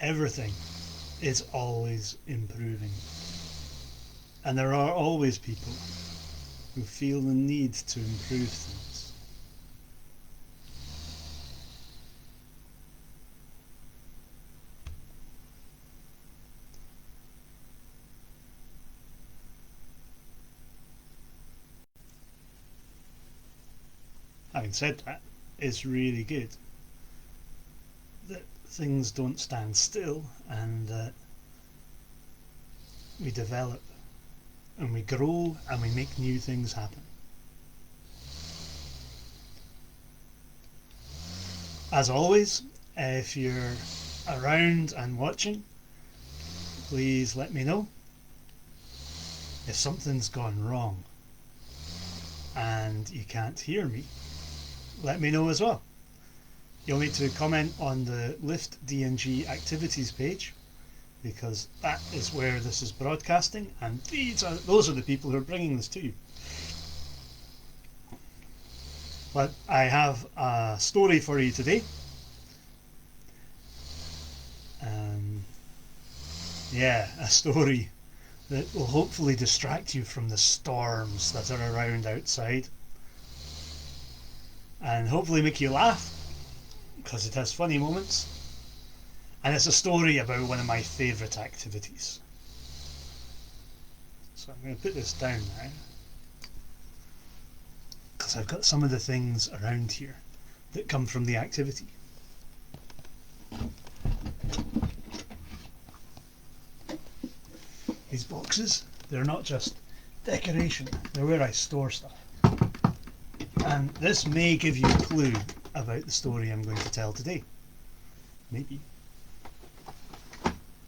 Everything is always improving, and there are always people who feel the need to improve things. Having said that, it's really good that things don't stand still and that we develop and we grow and we make new things happen. As always, if you're around and watching, please let me know if something's gone wrong and you can't hear me. Let me know as well. You'll need to comment on the Lift DNG activities page, because that is where this is broadcasting, and those are the people who are bringing this to you. But I have a story for you today. A story that will hopefully distract you from the storms that are around outside, and hopefully make you laugh, because it has funny moments. And it's a story about one of my favourite activities. So I'm going to put this down now, because I've got some of the things around here that come from the activity. These boxes, they're not just decoration, they're where I store stuff. And this may give you a clue about the story I'm going to tell today. Maybe.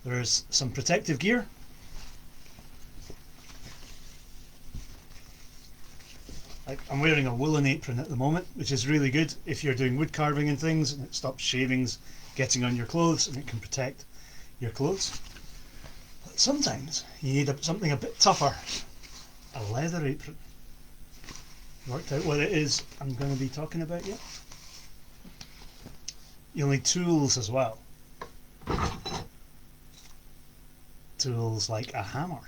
There's some protective gear. I'm wearing a woolen apron at the moment, which is really good if you're doing wood carving and things, and it stops shavings getting on your clothes and it can protect your clothes. But sometimes you need something a bit tougher. A leather apron. Worked out what it is I'm going to be talking about yet. You'll need tools as well. Tools like a hammer.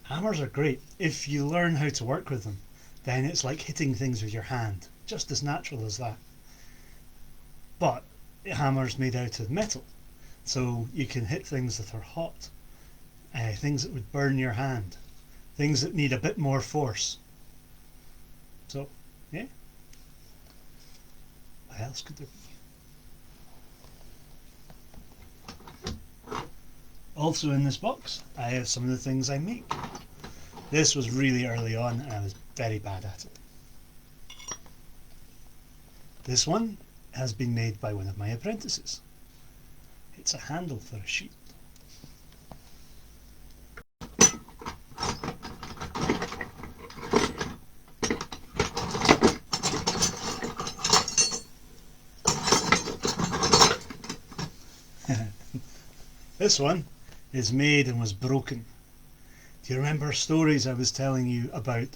Hammers are great. If you learn how to work with them, then it's like hitting things with your hand, just as natural as that. But a hammer's made out of metal, so you can hit things that are hot, things that would burn your hand, things that need a bit more force. So, yeah. What else could there be? Also in this box, I have some of the things I make. This was really early on and I was very bad at it. This one has been made by one of my apprentices. It's a handle for a sheep. This one is made and was broken. Do you remember stories I was telling you about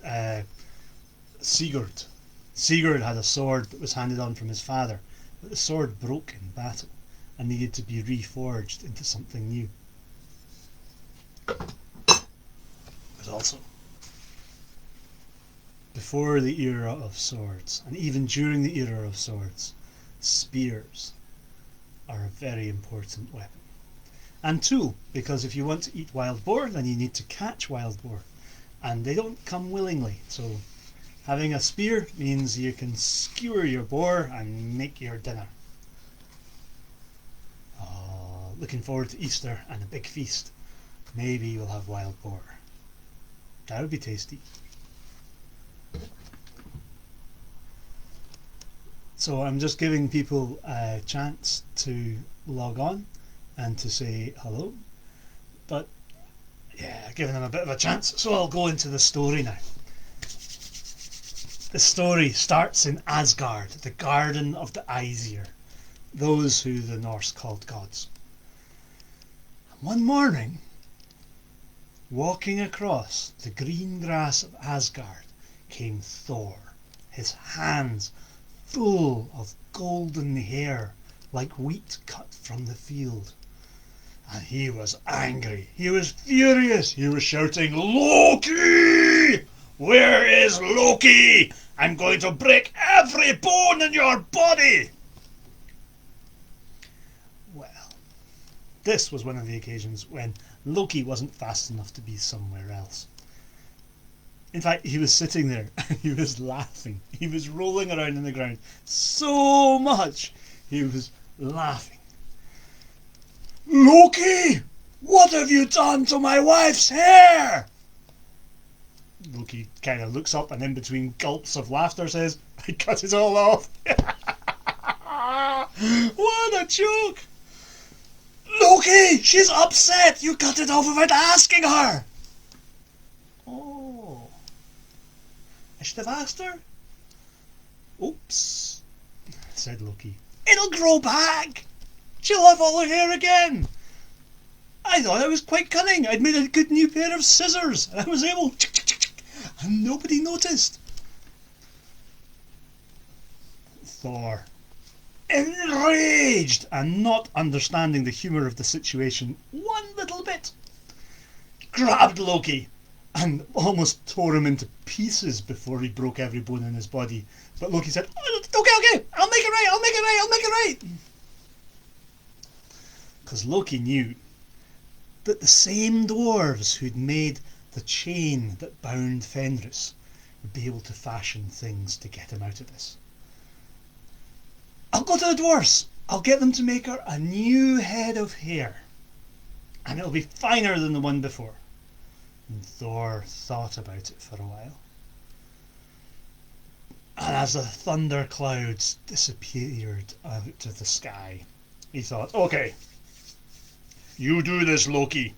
Sigurd? Sigurd had a sword that was handed on from his father, but the sword broke in battle and needed to be reforged into something new. But also, before the era of swords, and even during the era of swords, spears are a very important weapon. And tool, because if you want to eat wild boar, then you need to catch wild boar, and they don't come willingly. So having a spear means you can skewer your boar and make your dinner. Oh, looking forward to Easter and a big feast. Maybe we'll have wild boar. That would be tasty. So I'm just giving people a chance to log on and to say hello, but yeah, given him a bit of a chance, so I'll go into the story now. The story starts in Asgard, the garden of the Aesir, those who the Norse called gods. One morning, walking across the green grass of Asgard, came Thor, his hands full of golden hair like wheat cut from the field. And he was angry, he was furious, he was shouting, "Loki! Where is Loki? I'm going to break every bone in your body!" Well, this was one of the occasions when Loki wasn't fast enough to be somewhere else. In fact, he was sitting there and he was laughing. He was rolling around in the ground so much. He was laughing. "Loki! What have you done to my wife's hair?" Loki kind of looks up and in between gulps of laughter says, "I cut it all off." What a joke! "Loki! She's upset! You cut it off without asking her!" "Oh, I should have asked her." "Oops," said Loki. "It'll grow back. She'll have all her hair again. I thought I was quite cunning. I'd made a good new pair of scissors and I was able, and nobody noticed." Thor, enraged and not understanding the humour of the situation one little bit, grabbed Loki and almost tore him into pieces before he broke every bone in his body. But Loki said, "Oh, okay, I'll make it right. Because Loki knew that the same dwarves who'd made the chain that bound Fenris would be able to fashion things to get him out of this. "I'll go to the dwarves. I'll get them to make her a new head of hair. And it'll be finer than the one before." And Thor thought about it for a while. And as the thunder clouds disappeared out of the sky, he thought, "Okay, you do this, Loki,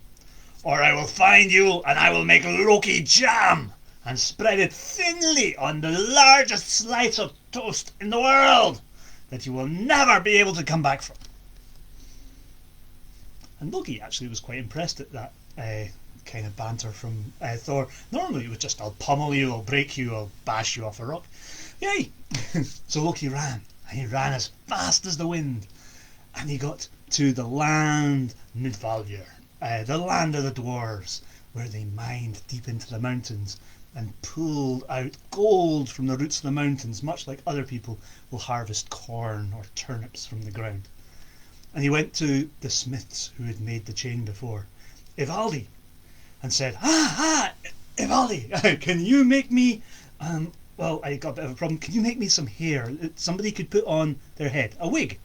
or I will find you and I will make Loki jam and spread it thinly on the largest slice of toast in the world that you will never be able to come back from." And Loki actually was quite impressed at that kind of banter from Thor. Normally it was just, "I'll pummel you, I'll break you, I'll bash you off a rock." Yay! So Loki ran, and he ran as fast as the wind, and he got to the land Midvaldir, the land of the dwarves, where they mined deep into the mountains and pulled out gold from the roots of the mountains, much like other people will harvest corn or turnips from the ground. And he went to the smiths who had made the chain before, Ivaldi, and said, "Ivaldi, can you make me, well, I got a bit of a problem, can you make me some hair that somebody could put on their head, a wig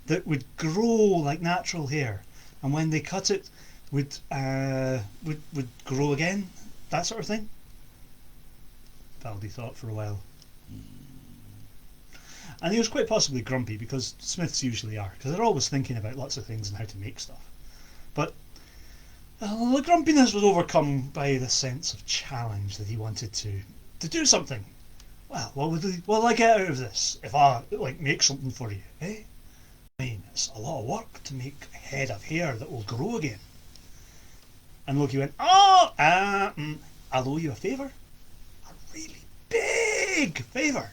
that would grow like natural hair, and when they cut it would grow again, that sort of thing?" Ivaldi thought for a while. And he was quite possibly grumpy, because smiths usually are, because they're always thinking about lots of things and how to make stuff. But the grumpiness was overcome by the sense of challenge that he wanted to do something. "Well, what will I get out of this if I make something for you, eh? I mean, it's a lot of work to make a head of hair that will grow again." And Loki went, "Oh, I'll owe you a favour. A really big favour."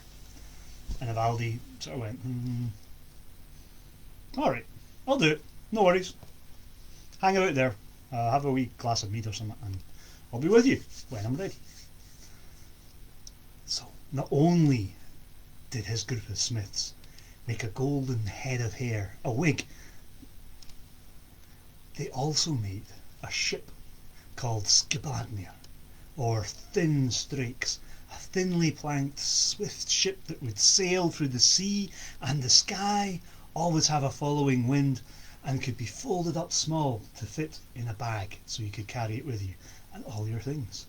And Ivaldi sort of went, "Alright, I'll do it. No worries. Hang out there. Have a wee glass of mead or something, and I'll be with you when I'm ready." So not only did his group of smiths make a golden head of hair, a wig, they also made a ship called Skibladnir, or Thin Strakes, a thinly planked, swift ship that would sail through the sea and the sky, always have a following wind, and could be folded up small to fit in a bag so you could carry it with you and all your things.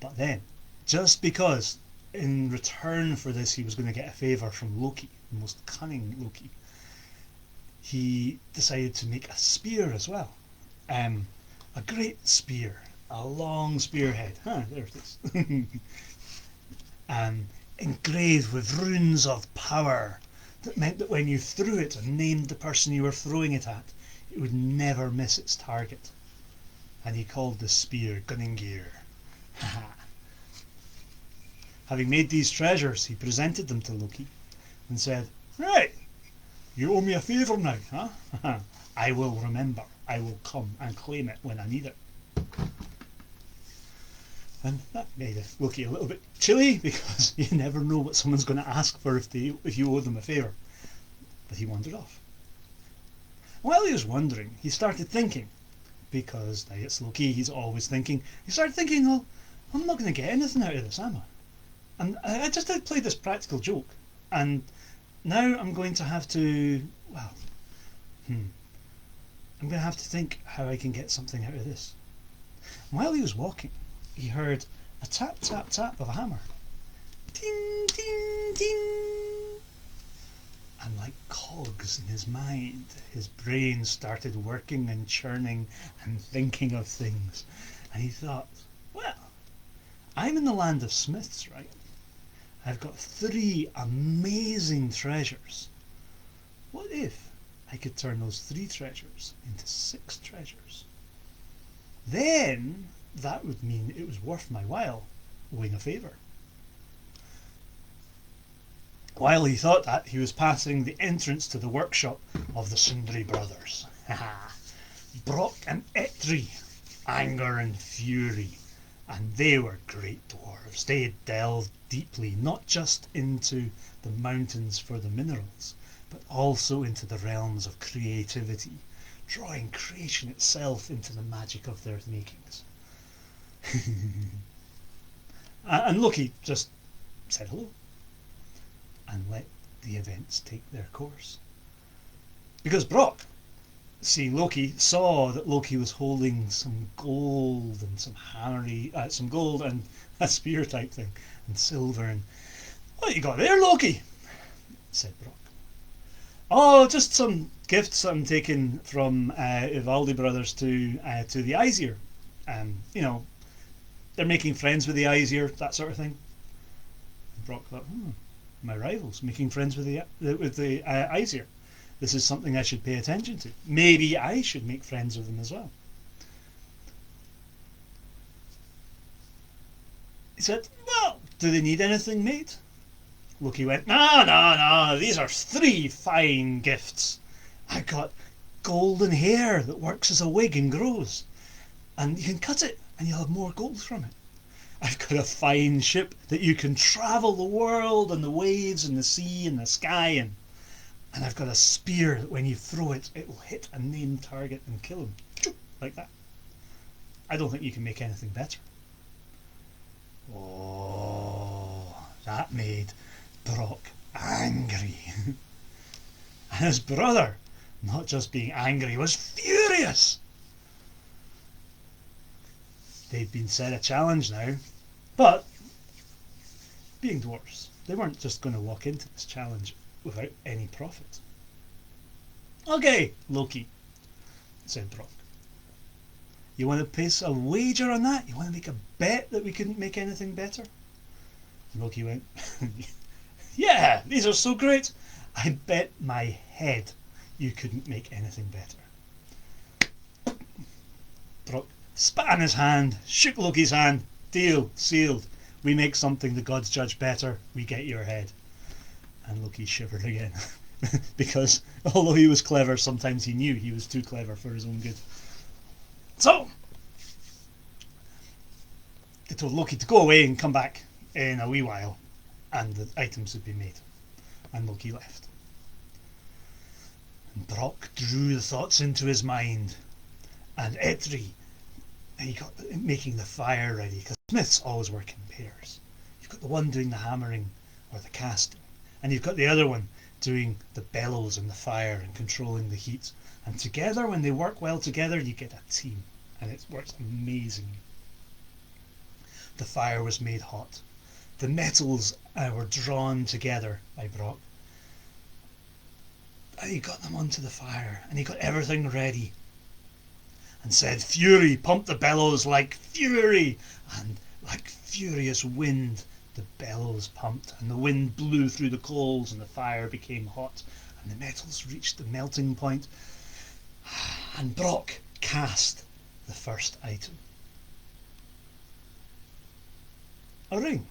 But then, just because in return for this he was going to get a favour from Loki, the most cunning Loki, he decided to make a spear as well. a great spear, a long spearhead. There it is. Engraved with runes of power that meant that when you threw it and named the person you were throwing it at, it would never miss its target. And he called the spear Gunningir. Having made these treasures, he presented them to Loki and said, "Right, you owe me a favour now, huh? I will remember. I will come and claim it when I need it." And that made Loki a little bit chilly, because you never know what someone's going to ask for if you owe them a favour. But he wandered off. While he was wondering, he started thinking, because now it's Loki, he's always thinking. He started thinking, well, I'm not going to get anything out of this, am I? And I just did play this practical joke, and now I'm going to have to, well, I'm going to have to think how I can get something out of this. While he was walking, he heard a tap, tap, tap of a hammer. Ding, ding, ding. And like cogs in his mind, his brain started working and churning and thinking of things. And he thought, well, I'm in the land of smiths, right? I've got 3 amazing treasures. What if I could turn those 3 treasures into 6 treasures? Then that would mean it was worth my while owing a favour. While he thought that, he was passing the entrance to the workshop of the Sundry brothers. Brock and Eitri, anger and fury. And they were great dwarves. They had delved deeply, not just into the mountains for the minerals, but also into the realms of creativity, drawing creation itself into the magic of their makings. And Loki just said hello and let the events take their course. Because Brock, seeing Loki, saw that Loki was holding some gold and some gold and a spear type thing, and silver, and "What you got there, Loki?" said Brock. "Oh, just some gifts I'm taking from Ivaldi brothers to the Aesir. You know, they're making friends with the Aesir, that sort of thing." And Brock thought, my rivals making friends with the Aesir. This is something I should pay attention to. Maybe I should make friends with them as well. He said, "Well, do they need anything made?" Loki went, No, these are 3 fine gifts. I got golden hair that works as a wig and grows, and you can cut it and you'll have more gold from it. I've got a fine ship that you can travel the world and the waves and the sea and the sky in. And I've got a spear that when you throw it, it will hit a named target and kill him. Like that. I don't think you can make anything better. Oh, that made Brock angry. And his brother, not just being angry, was furious. They'd been set a challenge now, but being dwarves, they weren't just going to walk into this challenge without any profit. "Okay, Loki," said Brock. "You want to place a wager on that? You want to make a bet that we couldn't make anything better?" And Loki went, "Yeah, these are so great. I bet my head you couldn't make anything better." Brock spat in his hand, shook Loki's hand. "Deal, sealed. We make something the gods judge better, we get your head." And Loki shivered again. Because although he was clever, sometimes he knew he was too clever for his own good. So they told Loki to go away and come back in a wee while, and the items would be made. And Loki left. And Brock drew the thoughts into his mind, and Eitri, he got making the fire ready, because smiths always work in pairs. You've got the one doing the hammering or the casting, and you've got the other one doing the bellows and the fire and controlling the heat. And together, when they work well together, you get a team, and it works amazingly. The fire was made hot. The metals were drawn together by Brock. And he got them onto the fire, and he got everything ready. and said, "Fury, pump the bellows like fury!" And like furious wind, the bellows pumped, and the wind blew through the coals, and the fire became hot, and the metals reached the melting point, and Brock cast the first item. A ring,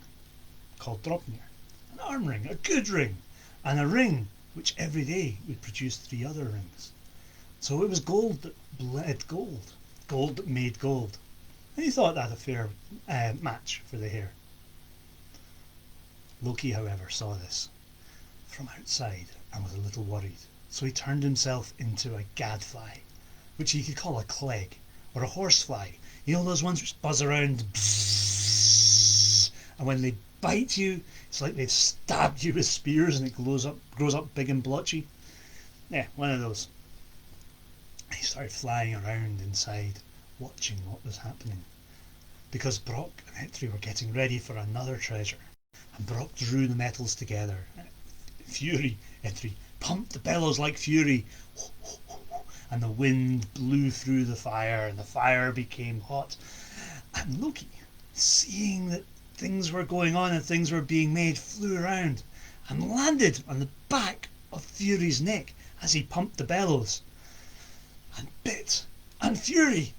called Dropnir, an arm ring, a good ring, and a ring which every day would produce 3 other rings. So it was gold that bled gold, gold that made gold. And he thought that a fair match for the hair. Loki, however, saw this from outside and was a little worried. So he turned himself into a gadfly, which he could call a clegg, or a horsefly. You know those ones which buzz around, bzzz, and when they bite you, it's like they've stabbed you with spears and it grows up big and blotchy. Yeah, one of those. He started flying around inside, watching what was happening, because Brock and Eitri were getting ready for another treasure, and Brock drew the metals together. Fury, Eitri pumped the bellows like fury, and the wind blew through the fire, and the fire became hot. And Loki, seeing that things were going on and things were being made, flew around and landed on the back of Fury's neck as he pumped the bellows, and bit. And Fury,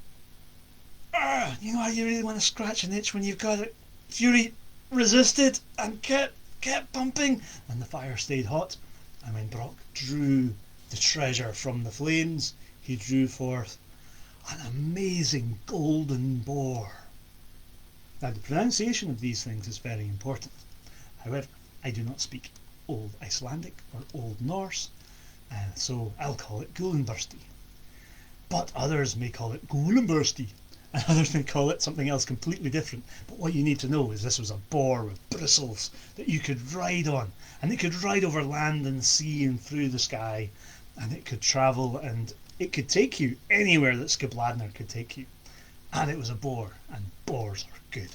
you know how you really want to scratch an itch when you've got it? Fury resisted and kept pumping, and the fire stayed hot. And when Brock drew the treasure from the flames, he drew forth an amazing golden boar. Now, the pronunciation of these things is very important. However, I do not speak Old Icelandic or Old Norse, so I'll call it Gulenbursti. But others may call it Gulenbursti, and others may call it something else completely different. But what you need to know is this was a boar with bristles that you could ride on, and it could ride over land and sea and through the sky, and it could travel, and it could take you anywhere that Skibladner could take you. And it was a boar, and boars are good,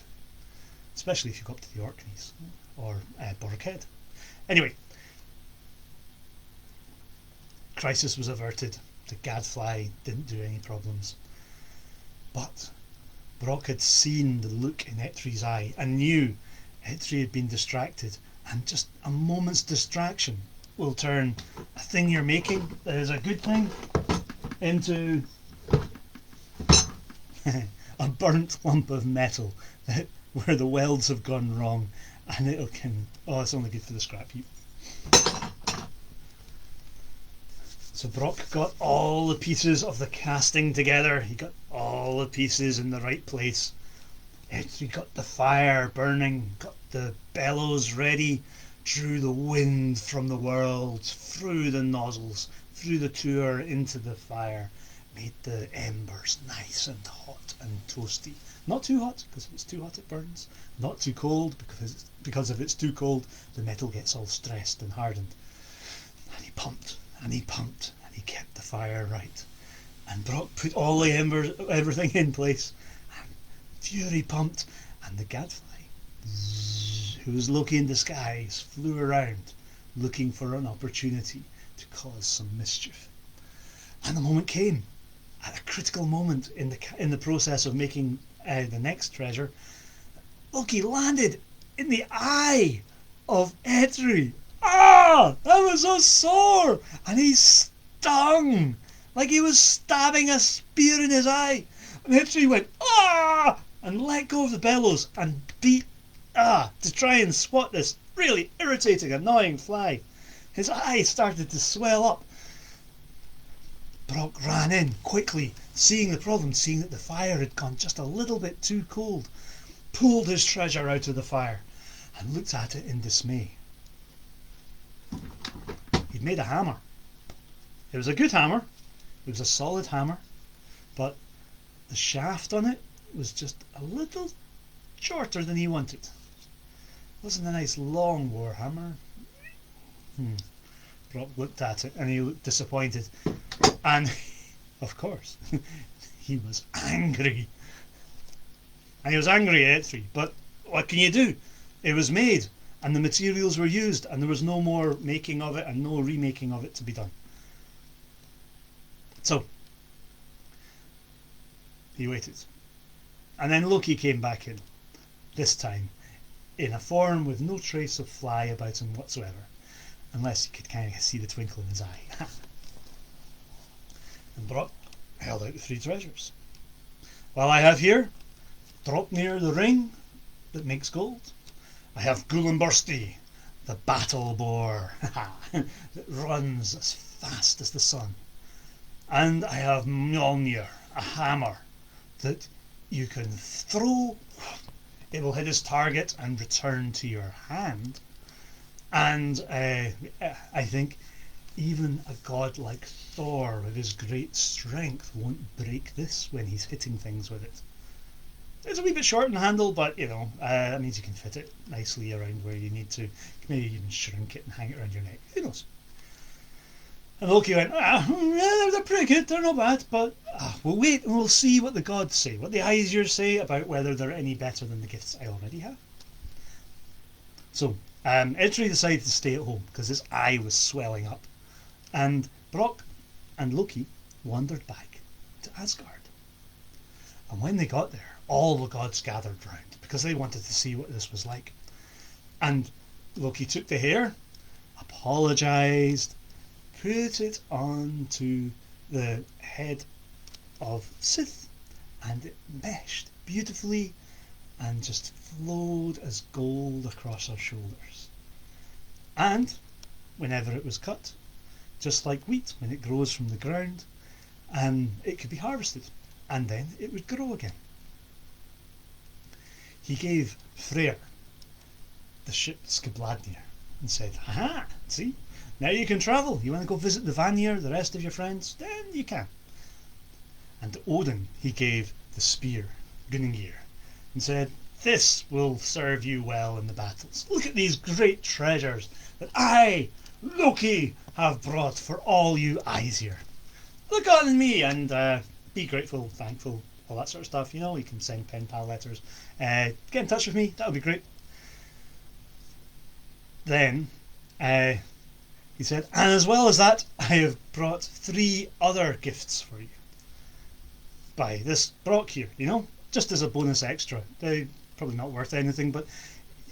especially if you go up to the Orkneys or Borkhead. Anyway, crisis was averted. The gadfly didn't do any problems. But Brock had seen the look in Eitri's eye and knew Eitri had been distracted, and just a moment's distraction will turn a thing you're making that is a good thing into a burnt lump of metal where the welds have gone wrong, and it's only good for the scrap heap. So Brock got all the pieces of the casting together. He got all the pieces in the right place. Eitri got the fire burning, got the bellows ready, drew the wind from the world through the nozzles, through the tour into the fire, made the embers nice and hot and toasty. Not too hot, because if it's too hot it burns. Not too cold, because if it's too cold the metal gets all stressed and hardened. And he pumped, and he pumped, and he kept the fire right. And Brock put all the embers, everything in place, and Fury pumped, and the gadfly, who was Loki in disguise, flew around looking for an opportunity to cause some mischief. And the moment came, at a critical moment in the process of making the next treasure. Loki landed in the eye of Eitri. Ah! That was so sore! And he stung like he was stabbing a spear in his eye. And Eitri went, ah! And let go of the bellows and beat, to try and swat this really irritating, annoying fly. His eye started to swell up. Brock ran in quickly, seeing the problem, seeing that the fire had gone just a little bit too cold, pulled his treasure out of the fire and looked at it in dismay. He'd made a hammer. It was a good hammer. It was a solid hammer, but the shaft on it was just a little shorter than he wanted. It wasn't a nice long war hammer. Brock looked at it and he looked disappointed, and of course he was angry. And he was angry at Eitri, but what can you do? It was made and the materials were used and there was no more making of it and no remaking of it to be done. So He waited. And then Loki came back in, this time in a form with no trace of fly about him whatsoever, unless you could kind of see the twinkle in his eye. And Brock held out the 3 treasures. Well, I have here Draupnir the ring that makes gold. I have Gullinbursti, the battle boar that runs as fast as the sun. And I have Mjolnir, a hammer that you can throw, it will hit its target and return to your hand. And I think even a god like Thor with his great strength won't break this when he's hitting things with it. It's a wee bit short in the handle, but you know, that means you can fit it nicely around where you need to. Maybe even shrink it and hang it around your neck. Who knows? And Loki went, yeah, they're pretty good, they're not bad, but we'll wait and we'll see what the gods say, what the Aesir say about whether they're any better than the gifts I already have. So, Eitri decided to stay at home because his eye was swelling up, and Brock and Loki wandered back to Asgard. And when they got there, all the gods gathered round because they wanted to see what this was like. And Loki took the hair, apologised, put it onto the head of Sith, and it meshed beautifully and just flowed as gold across her shoulders. And whenever it was cut, just like wheat when it grows from the ground, it could be harvested, and then it would grow again. He gave Freyr the ship Skibladnir and said, "Aha, see, now you can travel. You want to go visit the Vanir, the rest of your friends? Then you can." And to Odin he gave the spear Gunningir and said, "This will serve you well in the battles. Look at these great treasures that I, Loki, have brought for all you Aesir. Look on me and be grateful, thankful, all that sort of stuff. You know, you can send pen pal letters. Get in touch with me, that would be great." Then he said, "And as well as that, I have brought 3 other gifts for you. By this Brock here, you know, just as a bonus extra. They're probably not worth anything, but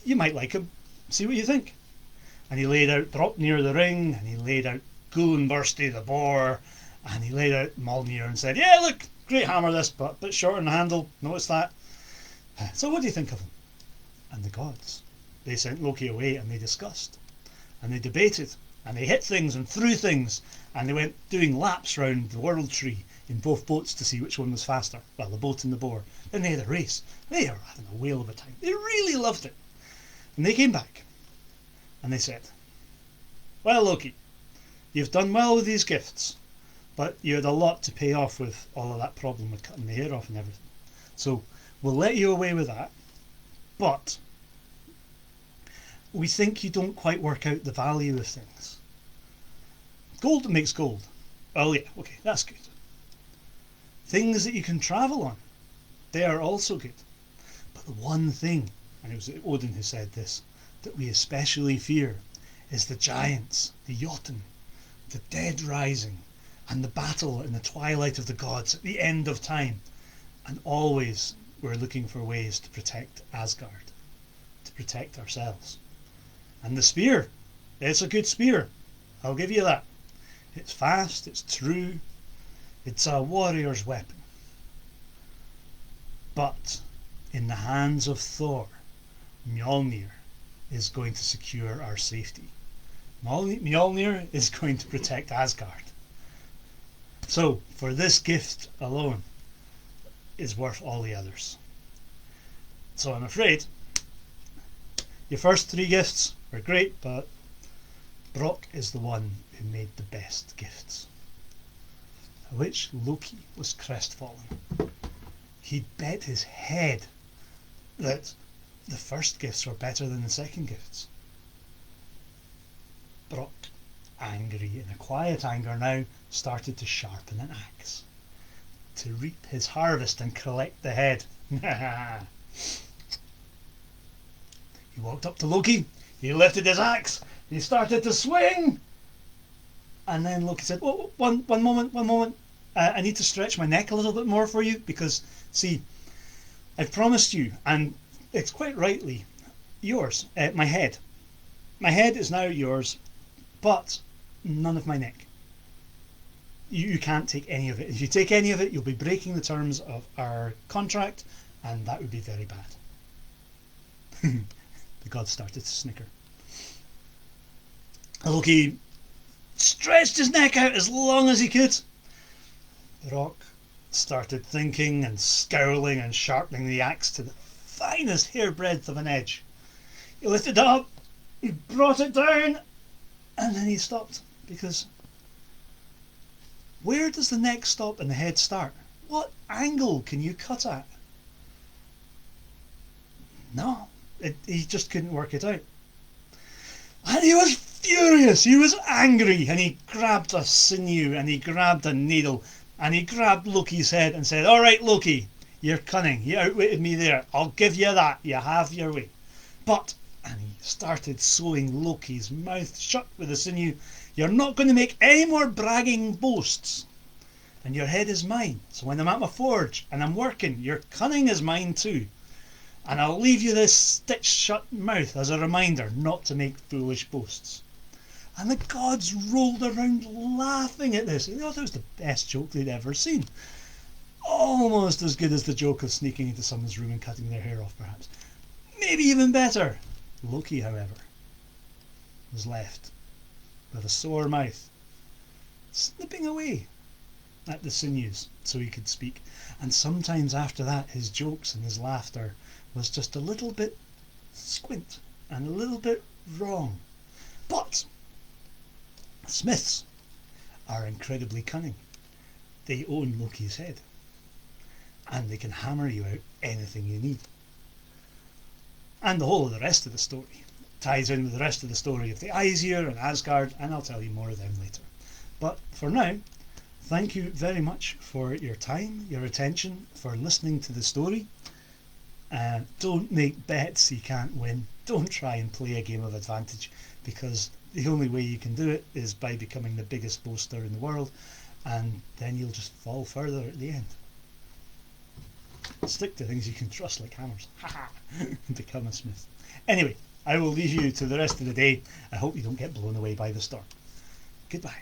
you might like them. See what you think." And he laid out Draupnir the ring, and he laid out Gullinbursti the boar, and he laid out Mjolnir and said, "Yeah, look, great hammer this, but a bit short on the handle, notice that. So what do you think of them?" And the gods, they sent Loki away, and they discussed, and they debated, and they hit things and threw things, and they went doing laps round the world tree in both boats to see which one was faster. Well, the boat and the boar. Then they had a race. They were having a whale of a time. They really loved it. And they came back, and they said, "Well, Loki, you've done well with these gifts, but you had a lot to pay off with all of that problem with cutting the hair off and everything. So we'll let you away with that, but we think you don't quite work out the value of things. Gold makes gold. Oh yeah, okay, that's good. Things that you can travel on, they are also good. But the one thing," and it was Odin who said this, "that we especially fear is the giants, the Jotun, the dead rising, and the battle in the twilight of the gods at the end of time. And always we're looking for ways to protect Asgard, to protect ourselves. And the spear, it's a good spear, I'll give you that. It's fast, it's true, it's a warrior's weapon. But in the hands of Thor, Mjolnir is going to secure our safety. Mjolnir is going to protect Asgard. So, for this gift alone, is worth all the others. So I'm afraid your first 3 gifts were great, but Brock is the one who made the best gifts." At which Loki was crestfallen. He bet his head that the first gifts were better than the second gifts. Brock, angry, in a quiet anger now, started to sharpen an axe to reap his harvest and collect the head. He walked up to Loki, he lifted his axe, he started to swing, and then Loki said, "Oh, one moment, I need to stretch my neck a little bit more for you because, see, I've promised you, and it's quite rightly yours, my head. My head is now yours, but none of my neck. You can't take any of it. If you take any of it, you'll be breaking the terms of our contract, and that would be very bad. The god started to snicker. Loki stretched his neck out as long as he could. The rock started thinking and scowling and sharpening the axe to the finest hairbreadth of an edge. He lifted it up, he brought it down, and then he stopped, because where does the neck stop and the head start? What angle can you cut at? No, he just couldn't work it out. And he was furious, he was angry, and he grabbed a sinew and he grabbed a needle and he grabbed Loki's head and said, "All right, Loki, you're cunning, you outwitted me there, I'll give you that, you have your way. But," and he started sewing Loki's mouth shut with the sinew, "you're not going to make any more bragging boasts. And your head is mine, so when I'm at my forge and I'm working, your cunning is mine too. And I'll leave you this stitched shut mouth as a reminder not to make foolish boasts." And the gods rolled around laughing at this. They thought it was the best joke they'd ever seen. Almost as good as the joke of sneaking into someone's room and cutting their hair off, perhaps. Maybe even better. Loki, however, was left with a sore mouth, snipping away at the sinews so he could speak. And sometimes after that, his jokes and his laughter was just a little bit squint and a little bit wrong. But smiths are incredibly cunning. They own Loki's head, and they can hammer you out anything you need. And the whole of the rest of the story ties in with the rest of the story of the Aesir and Asgard, and I'll tell you more of them later. But for now, thank you very much for your time, your attention, for listening to the story. Don't make bets you can't win. Don't try and play a game of advantage, because the only way you can do it is by becoming the biggest boaster in the world, and then you'll just fall further at the end. Stick to things you can trust, like hammers. And become a smith. Anyway, I will leave you to the rest of the day. I hope you don't get blown away by the storm. Goodbye.